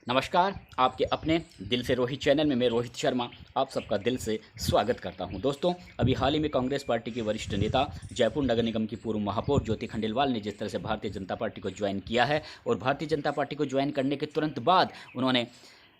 नमस्कार, आपके अपने दिल से रोहित चैनल में मैं रोहित शर्मा आप सबका दिल से स्वागत करता हूं। दोस्तों, अभी हाल ही में कांग्रेस पार्टी के वरिष्ठ नेता जयपुर नगर निगम की पूर्व महापौर ज्योति खंडेलवाल ने जिस तरह से भारतीय जनता पार्टी को ज्वाइन किया है और भारतीय जनता पार्टी को ज्वाइन करने के तुरंत बाद उन्होंने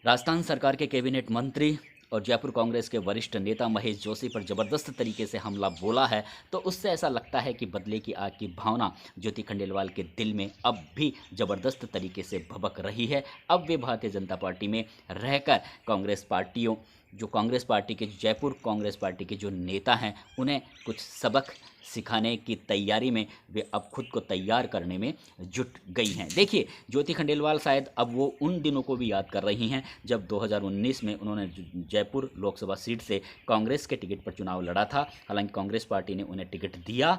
राजस्थान सरकार के कैबिनेट मंत्री और जयपुर कांग्रेस के वरिष्ठ नेता महेश जोशी पर ज़बरदस्त तरीके से हमला बोला है, तो उससे ऐसा लगता है कि बदले की आग की भावना ज्योति खंडेलवाल के दिल में अब भी ज़बरदस्त तरीके से भभक रही है। अब वे भारतीय जनता पार्टी में रहकर कांग्रेस पार्टी के जयपुर कांग्रेस पार्टी के जो नेता हैं, उन्हें कुछ सबक सिखाने की तैयारी में वे अब खुद को तैयार करने में जुट गई हैं। देखिए, ज्योति खंडेलवाल शायद अब वो उन दिनों को भी याद कर रही हैं जब 2019 में उन्होंने जयपुर लोकसभा सीट से कांग्रेस के टिकट पर चुनाव लड़ा था। हालांकि कांग्रेस पार्टी ने उन्हें टिकट दिया,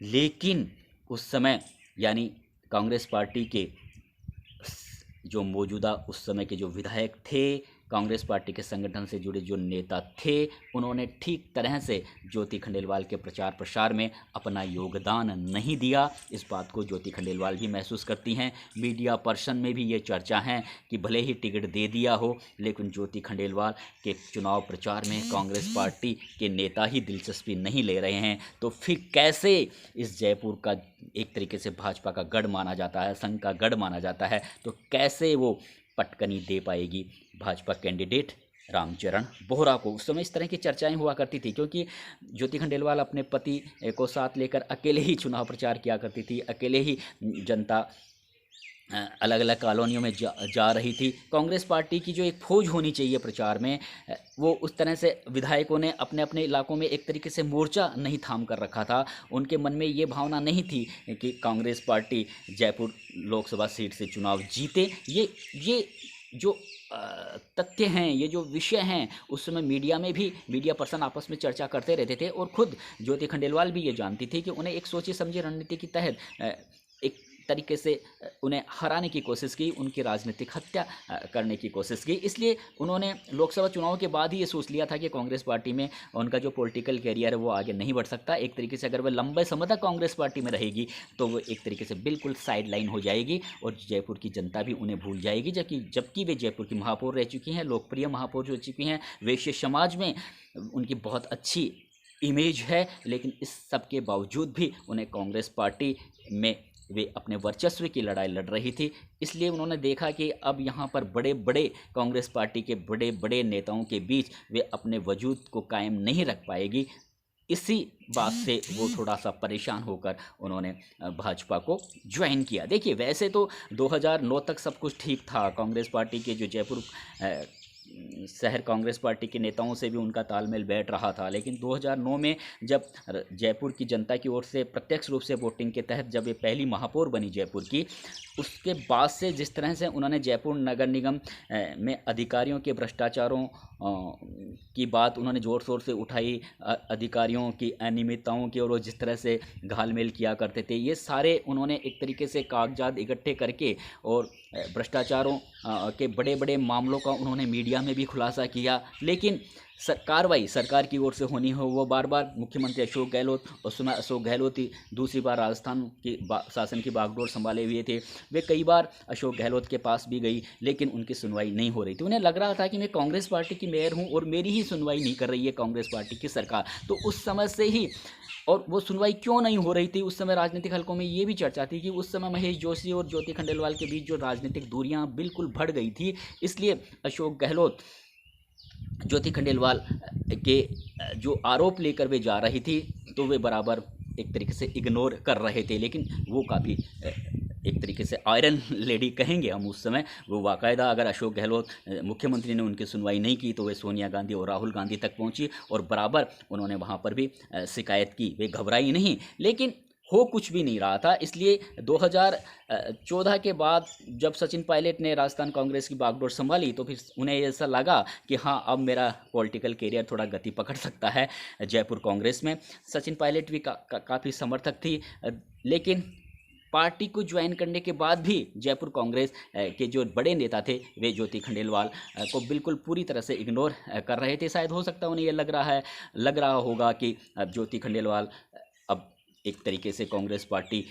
लेकिन उस समय यानी कांग्रेस पार्टी के जो मौजूदा उस समय के जो विधायक थे, कांग्रेस पार्टी के संगठन से जुड़े जो नेता थे, उन्होंने ठीक तरह से ज्योति खंडेलवाल के प्रचार प्रसार में अपना योगदान नहीं दिया। इस बात को ज्योति खंडेलवाल भी महसूस करती हैं। मीडिया पर्सन में भी ये चर्चा है कि भले ही टिकट दे दिया हो, लेकिन ज्योति खंडेलवाल के चुनाव प्रचार में कांग्रेस पार्टी के नेता ही दिलचस्पी नहीं ले रहे हैं। तो फिर कैसे इस जयपुर का एक तरीके से भाजपा का गढ़ माना जाता है, संघ का गढ़ माना जाता है, तो कैसे वो पटकनी दे पाएगी भाजपा कैंडिडेट रामचरण बोहरा को। उस समय इस तरह की चर्चाएं हुआ करती थी, क्योंकि ज्योति खंडेलवाल अपने पति को साथ लेकर अकेले ही चुनाव प्रचार किया करती थी, अकेले ही जनता अलग अलग कॉलोनियों में जा रही थी। कांग्रेस पार्टी की जो एक फौज होनी चाहिए प्रचार में, वो उस तरह से विधायकों ने अपने अपने इलाकों में एक तरीके से मोर्चा नहीं थाम कर रखा था। उनके मन में ये भावना नहीं थी कि कांग्रेस पार्टी जयपुर लोकसभा सीट से चुनाव जीते। ये जो तथ्य हैं, ये जो विषय हैं, उस समय मीडिया में भी मीडिया पर्सन आपस में चर्चा करते रहते थे और खुद ज्योति खंडेलवाल भी ये जानती थी कि उन्हें एक सोची समझी रणनीति के तहत एक तरीके से उन्हें हराने की कोशिश की, उनकी राजनीतिक हत्या करने की कोशिश की। इसलिए उन्होंने लोकसभा चुनाव के बाद ही ये सोच लिया था कि कांग्रेस पार्टी में उनका जो पॉलिटिकल कैरियर है वो आगे नहीं बढ़ सकता। एक तरीके से अगर वह लंबे समय तक कांग्रेस पार्टी में रहेगी तो वो एक तरीके से बिल्कुल साइड लाइन हो जाएगी और जयपुर की जनता भी उन्हें भूल जाएगी। जबकि वे जयपुर की महापौर रह चुकी हैं, लोकप्रिय महापौर हो चुकी हैं, वैश्य समाज में उनकी बहुत अच्छी इमेज है, लेकिन इस सब के बावजूद भी उन्हें कांग्रेस पार्टी में वे अपने वर्चस्व की लड़ाई लड़ रही थी। इसलिए उन्होंने देखा कि अब यहाँ पर बड़े बड़े कांग्रेस पार्टी के बड़े बड़े नेताओं के बीच वे अपने वजूद को कायम नहीं रख पाएगी। इसी बात से वो थोड़ा सा परेशान होकर उन्होंने भाजपा को ज्वाइन किया। देखिए, वैसे तो 2009 तक सब कुछ ठीक था। कांग्रेस पार्टी के जो जयपुर शहर कांग्रेस पार्टी के नेताओं से भी उनका तालमेल बैठ रहा था, लेकिन 2009 में जब जयपुर की जनता की ओर से प्रत्यक्ष रूप से वोटिंग के तहत जब ये पहली महापौर बनी जयपुर की, उसके बाद से जिस तरह से उन्होंने जयपुर नगर निगम में अधिकारियों के भ्रष्टाचारों की बात उन्होंने ज़ोर शोर से उठाई, अधिकारियों की अनियमितताओं की, और वो जिस तरह से घालमेल किया करते थे, ये सारे उन्होंने एक तरीके से कागजात इकट्ठे करके और भ्रष्टाचारों के बड़े बड़े मामलों का उन्होंने मीडिया में भी खुलासा किया। लेकिन कार्रवाई सरकार की ओर से होनी हो, वो बार बार मुख्यमंत्री अशोक गहलोत, उस समय अशोक गहलोत ही दूसरी बार राजस्थान की शासन की बागडोर संभाले हुए थे, वे कई बार अशोक गहलोत के पास भी गई, लेकिन उनकी सुनवाई नहीं हो रही थी। उन्हें लग रहा था कि मैं कांग्रेस पार्टी की मेयर हूँ और मेरी ही सुनवाई नहीं कर रही है कांग्रेस पार्टी की सरकार। तो उस समय से ही, और वो सुनवाई क्यों नहीं हो रही थी, उस समय राजनीतिक हलकों में ये भी चर्चा थी कि उस समय महेश जोशी और ज्योति खंडेलवाल के बीच जो राजनीतिक दूरियां बिल्कुल बढ़ गई थी। इसलिए अशोक गहलोत ज्योति खंडेलवाल के जो आरोप लेकर वे जा रही थी, तो वे बराबर एक तरीके से इग्नोर कर रहे थे। लेकिन वो काफ़ी एक तरीके से आयरन लेडी कहेंगे हम उस समय, वो बाकायदा अगर अशोक गहलोत मुख्यमंत्री ने उनकी सुनवाई नहीं की तो वे सोनिया गांधी और राहुल गांधी तक पहुंची और बराबर उन्होंने वहां पर भी शिकायत की। वे घबराई नहीं, लेकिन हो कुछ भी नहीं रहा था। इसलिए 2014 के बाद जब सचिन पायलट ने राजस्थान कांग्रेस की बागडोर संभाली, तो फिर उन्हें ऐसा लगा कि हाँ, अब मेरा पॉलिटिकल कैरियर थोड़ा गति पकड़ सकता है जयपुर कांग्रेस में। सचिन पायलट भी काफ़ी समर्थक थी, लेकिन पार्टी को ज्वाइन करने के बाद भी जयपुर कांग्रेस के जो बड़े नेता थे वे ज्योति खंडेलवाल को बिल्कुल पूरी तरह से इग्नोर कर रहे थे। शायद हो सकता है उन्हें ये लग रहा होगा कि ज्योति खंडेलवाल अब एक तरीके से कांग्रेस पार्टी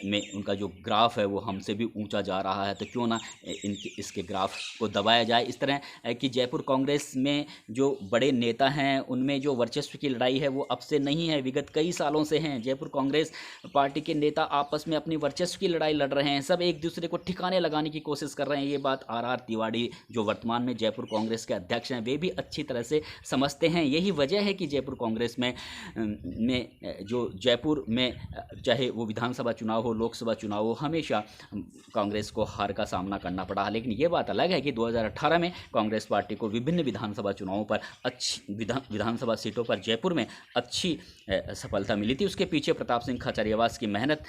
में उनका जो ग्राफ है वो हमसे भी ऊंचा जा रहा है, तो क्यों ना इनके इसके ग्राफ को दबाया जाए। इस तरह कि जयपुर कांग्रेस में जो बड़े नेता हैं उनमें जो वर्चस्व की लड़ाई है वो अब से नहीं है, विगत कई सालों से हैं। जयपुर कांग्रेस पार्टी के नेता आपस में अपनी वर्चस्व की लड़ाई लड़ रहे हैं, सब एक दूसरे को ठिकाने लगाने की कोशिश कर रहे हैं। ये बात आर तिवारी जो वर्तमान में जयपुर कांग्रेस के अध्यक्ष हैं वे भी अच्छी तरह से समझते हैं। यही वजह है कि जयपुर कांग्रेस में जो जयपुर में चाहे वो विधानसभा चुनाव हो, लोकसभा चुनाव हो, हमेशा कांग्रेस को हार का सामना करना पड़ा। लेकिन ये बात अलग है कि 2018 में कांग्रेस पार्टी को विभिन्न विधानसभा चुनावों पर अच्छी विधानसभा सीटों पर जयपुर में अच्छी सफलता मिली थी। उसके पीछे प्रताप सिंह खाचरियावास की मेहनत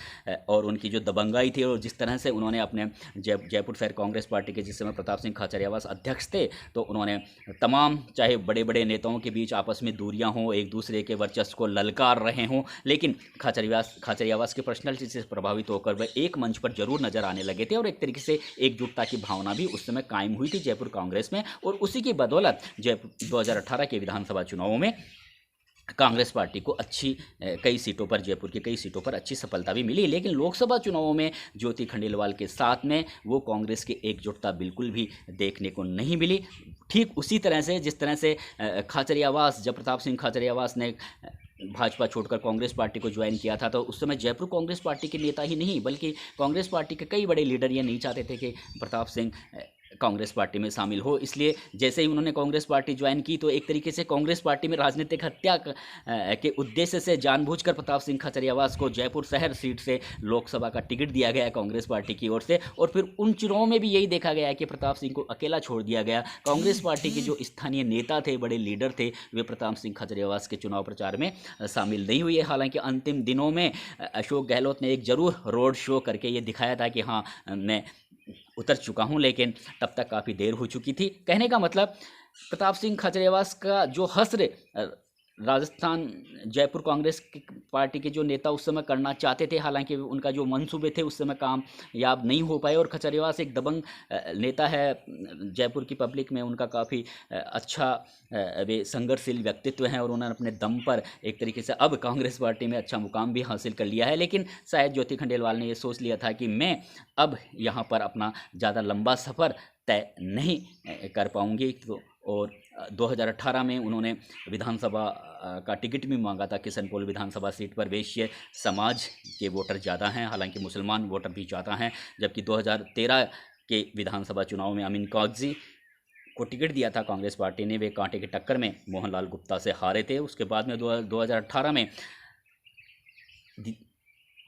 और उनकी जो दबंगाई थी और जिस तरह से उन्होंने अपने जयपुर शहर कांग्रेस पार्टी के जिस समय प्रताप सिंह खाचरियावास अध्यक्ष थे तो उन्होंने तमाम चाहे बड़े बड़े नेताओं के बीच आपस में दूरियां हों, एक दूसरे के वर्चस्व को ललकार रहे हों, लेकिन खाचरियावास की पर्सनैलिटी से प्रभावित होकर वह एक मंच पर जरूर नजर आने लगे थे और एक तरीके से एकजुटता की भावना भी उस समय कायम हुई थी जयपुर कांग्रेस में। और उसी की बदौलत जयपुर 2018 के विधानसभा चुनावों में कांग्रेस पार्टी को अच्छी कई सीटों पर, जयपुर की कई सीटों पर अच्छी सफलता भी मिली। लेकिन लोकसभा चुनावों में ज्योति खंडेलवाल के साथ में वो कांग्रेस की एकजुटता बिल्कुल भी देखने को नहीं मिली। ठीक उसी तरह से जिस तरह से खाचरियावास, जब प्रताप सिंह खाचरियावास ने भाजपा छोड़कर कांग्रेस पार्टी को ज्वाइन किया था तो उस समय जयपुर कांग्रेस पार्टी के नेता ही नहीं बल्कि कांग्रेस पार्टी के कई बड़े लीडर ये नहीं चाहते थे कि प्रताप सिंह कांग्रेस पार्टी में शामिल हो। इसलिए जैसे ही उन्होंने कांग्रेस पार्टी ज्वाइन की तो एक तरीके से कांग्रेस पार्टी में राजनीतिक हत्या के उद्देश्य से जानबूझकर प्रताप सिंह खाचरियावास को जयपुर शहर सीट से लोकसभा का टिकट दिया गया कांग्रेस पार्टी की ओर से। और फिर उन चुनावों में भी यही देखा गया कि प्रताप सिंह को अकेला छोड़ दिया गया। कांग्रेस पार्टी के जो स्थानीय नेता थे, बड़े लीडर थे, वे प्रताप सिंह खाचरियावास के चुनाव प्रचार में शामिल नहीं हुए। हालांकि अंतिम दिनों में अशोक गहलोत ने एक जरूर रोड शो करके ये दिखाया था कि हाँ मैं उतर चुका हूं, लेकिन तब तक काफ़ी देर हो चुकी थी। कहने का मतलब प्रताप सिंह खाचरियावास का जो हश्र राजस्थान जयपुर कांग्रेस पार्टी के जो नेता उस समय करना चाहते थे, हालांकि उनका जो मंसूबे थे उस समय कामयाब नहीं हो पाए। और खाचरियावास एक दबंग नेता है, जयपुर की पब्लिक में उनका काफ़ी अच्छा वे संघर्षशील व्यक्तित्व हैं और उन्होंने अपने दम पर एक तरीके से अब कांग्रेस पार्टी में अच्छा मुकाम भी हासिल कर लिया है। लेकिन शायद ज्योति खंडेलवाल ने ये सोच लिया था कि मैं अब यहाँ पर अपना ज़्यादा लंबा सफ़र तय नहीं कर पाऊंगी। तो और 2018 में उन्होंने विधानसभा का टिकट भी मांगा था किशनपोल विधानसभा सीट पर। वैश्य समाज के वोटर ज़्यादा हैं, हालांकि मुसलमान वोटर भी ज़्यादा हैं। जबकि 2013 के विधानसभा चुनाव में अमीन कागजी को टिकट दिया था कांग्रेस पार्टी ने, वे कांटे की टक्कर में मोहनलाल गुप्ता से हारे थे। उसके बाद में 2018 में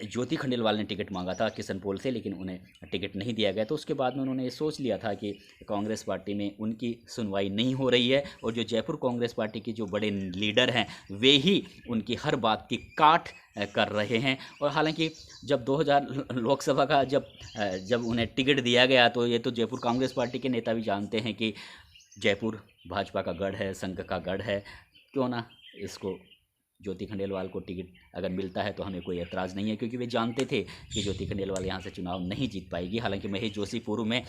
ज्योति खंडेलवाल ने टिकट मांगा था किशनपोल से, लेकिन उन्हें टिकट नहीं दिया गया। तो उसके बाद में उन्होंने ये सोच लिया था कि कांग्रेस पार्टी में उनकी सुनवाई नहीं हो रही है और जो जयपुर कांग्रेस पार्टी के जो बड़े लीडर हैं वे ही उनकी हर बात की काट कर रहे हैं। और हालांकि जब 2000 लोकसभा का जब उन्हें टिकट दिया गया तो ये तो जयपुर कांग्रेस पार्टी के नेता भी जानते हैं कि जयपुर भाजपा का गढ़ है, संघ का गढ़ है, क्यों ना इसको ज्योति खंडेलवाल को टिकट अगर मिलता है तो हमें कोई एतराज़ नहीं है, क्योंकि वे जानते थे कि ज्योति खंडेलवाल यहाँ से चुनाव नहीं जीत पाएगी। हालांकि महेश जोशी पूर्व में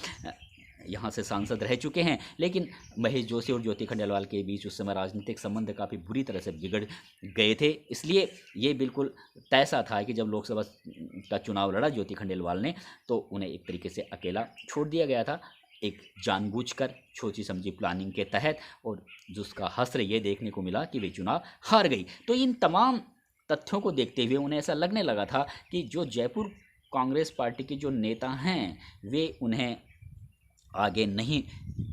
यहाँ से सांसद रह चुके हैं, लेकिन महेश जोशी और ज्योति खंडेलवाल के बीच उस समय राजनीतिक संबंध काफ़ी बुरी तरह से बिगड़ गए थे। इसलिए ये बिल्कुल तय सा था कि जब लोकसभा का चुनाव लड़ा ज्योति खंडेलवाल ने तो उन्हें एक तरीके से अकेला छोड़ दिया गया था, एक जानबूझकर सोची समझी प्लानिंग के तहत, और जिसका हश्र ये देखने को मिला कि वे चुनाव हार गई। तो इन तमाम तथ्यों को देखते हुए उन्हें ऐसा लगने लगा था कि जो जयपुर कांग्रेस पार्टी के जो नेता हैं वे उन्हें आगे नहीं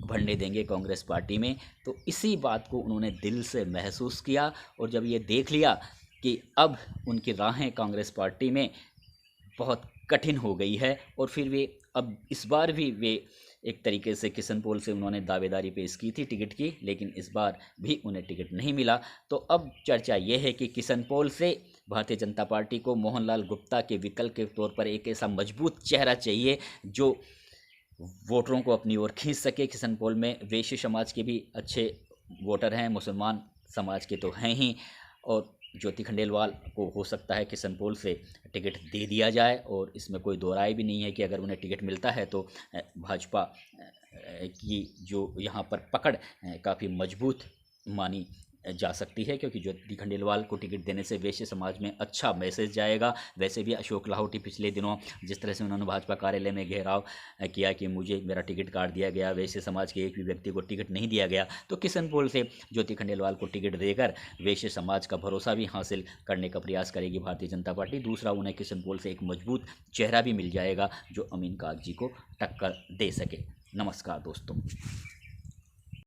बढ़ने देंगे कांग्रेस पार्टी में। तो इसी बात को उन्होंने दिल से महसूस किया और जब ये देख लिया कि अब उनकी राहें कांग्रेस पार्टी में बहुत कठिन हो गई है और फिर वे अब इस बार भी वे एक तरीके से किशनपोल से उन्होंने दावेदारी पेश की थी टिकट की, लेकिन इस बार भी उन्हें टिकट नहीं मिला। तो अब चर्चा ये है कि किशनपोल से भारतीय जनता पार्टी को मोहनलाल गुप्ता के विकल्प के तौर पर एक ऐसा मजबूत चेहरा चाहिए जो वोटरों को अपनी ओर खींच सके। किशनपोल में वैश्य समाज के भी अच्छे वोटर हैं, मुसलमान समाज के तो हैं ही, और ज्योति खंडेलवाल को हो सकता है किशनपोल से टिकट दे दिया जाए। और इसमें कोई दो राय भी नहीं है कि अगर उन्हें टिकट मिलता है तो भाजपा की जो यहाँ पर पकड़ काफ़ी मजबूत मानी जा सकती है, क्योंकि ज्योति खंडेलवाल को टिकट देने से वैश्य समाज में अच्छा मैसेज जाएगा। वैसे भी अशोक लाहौटी पिछले दिनों जिस तरह से उन्होंने भाजपा कार्यालय में घेराव किया कि मुझे मेरा टिकट काट दिया गया, वैश्य समाज के एक भी व्यक्ति को टिकट नहीं दिया गया, तो किशनपोल से ज्योति खंडेलवाल को टिकट देकर वैश्य समाज का भरोसा भी हासिल करने का प्रयास करेगी भारतीय जनता पार्टी। दूसरा, उन्हें किशनपोल से एक मजबूत चेहरा भी मिल जाएगा जो अमीन कागजी को टक्कर दे सके। नमस्कार दोस्तों।